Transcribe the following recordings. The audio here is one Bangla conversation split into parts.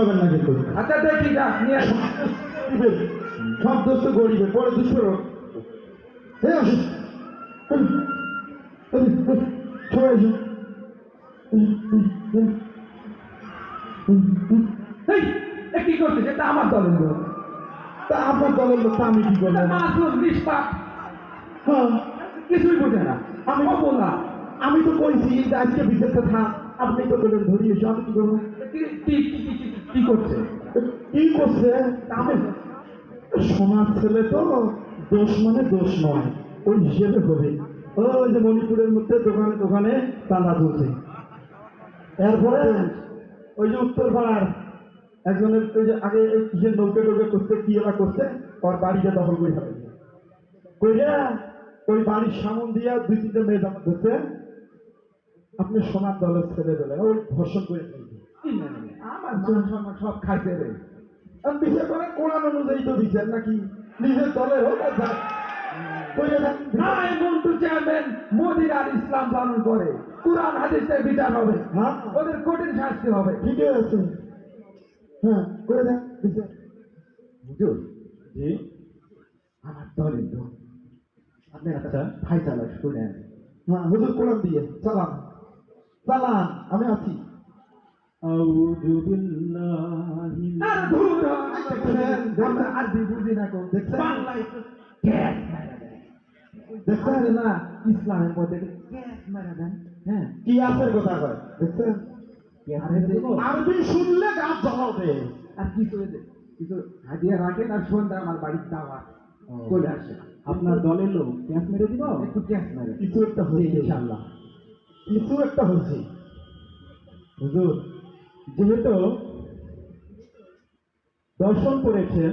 পাবেন না কিন্তু। আচ্ছা দেখি যা নিয়ে আসো। গরিবের, সব দোষ তো গরিবের, বড় দুষ্কর। হ্যাঁ আসুন, সবাই আসুন। এই, এ কি করছিস? এটা আমার দলের লোক। তা আপনার দলের লোক, তা আমি কি এটা করবো? মাসুম নিষ্পাপ, হ্যাঁ, কিছুই বোঝে না। আমি বললাম আমি তো কইছি যে আজকে বিচারটা থাক, আপনি তো বললেন ধরিয়ে এসো, আমি কি করবো? কি করছে? কি করছে? আমি সোনার ছেলে তো, দোষ মানে দোষ নয়, ওই হিসেবে হবে। ওই যে মণিপুরের মধ্যে দোকানে দোকানে চাঁদা তুলছে। এরপরে ওই যে উত্তর পাড়ার একজনের ওই যে আগে এই কিসের নৌকে টোকে করতে কি এরা করছে, ওর বাড়িতে দখল করে ফেলেছে। কইরা ওই বাড়ির সামন দিয়া দুই তিনটে মেয়ে জামা ধরছে। আপনি সোনার দলের ছেলে বলে ওই ধর্ষণ করে ফেলছে। আমার মান সম্মান সব খাইছে রে। আর বিচার করে কোরআন অনুযায়ী তো বিচার নাকি নিজের দলের হোক আর যার। কইরা দেন, নাই মন্টু চেয়ারম্যান মোদির আর ইসলাম পালন করে, কুরআন হাদিসের বিচার হবে, হ্যাঁ ওদের কঠিন শাস্তি হবে। ঠিকই আছে। হ্যাঁ করে দেন বিচার। হুজুর, জি, আমার দলের লোক, আপনি একটা ফাইসালা শুনেন। হ্যাঁ হুজুর কোরআন দিয়ে চালান, চালান, আমি আছি। আউযু বিল্লাহি আর ধুর, আমরা আরবি বুঝি না কোন, দেখছেন? বাংলায় তো গ্যাস মারা দেয়। দেখছেন না ইসলামের মধ্যে গ্যাস মারা দেন। হ্যাঁ, কি আসের কথা কয় দেখছেন? আরে দেখো, আরবি শুনলে গাছ জ্বলাবে। আর কিছু হাদিয়া রাখেন, আর সন্ধ্যা আমার বাড়ির দাওয়াত চলে আসে। আপনার দলের লোক গ্যাস মেরে দিব। একটু গ্যাস মারে কিছু একটা হয়েছে ইনশাআল্লাহ, কিছু একটা হয়েছে। হুজুর যেহেতু দর্শন করেছেন,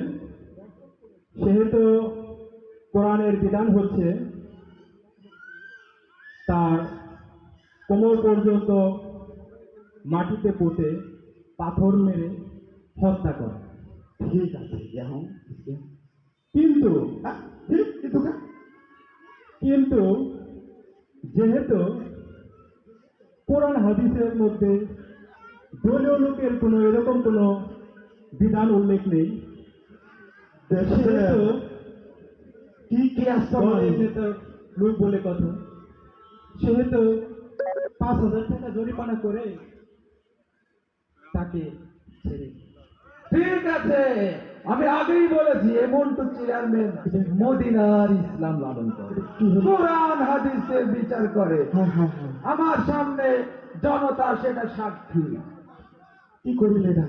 সেহেতু কোরআনের বিধান হচ্ছে তার কোমর পর্যন্ত মাটিতে পুঁতে পাথর মেরে হত্যা করে। ঠিক আছে এখন, কিন্তু কিন্তু যেহেতু কোরআন হাদিসের মধ্যে দলীয় লোকের কোনো এরকম কোনো বিধান উল্লেখ নেই, সেহেতু কি কি দলের নেতা লোক বলে কথা, সেহেতু 5,000 টাকা জরিমানা করে তাকে ছেড়ে দিই। ঠিক আছে, আমি আগেই বলেছি এ মন্টু চেয়ারম্যান মদিনার ইসলাম লালন করে, কোরআন হাদিসের বিচার করে। আমার সামনে জনতা সেটা সাক্ষী। কি করিলে না?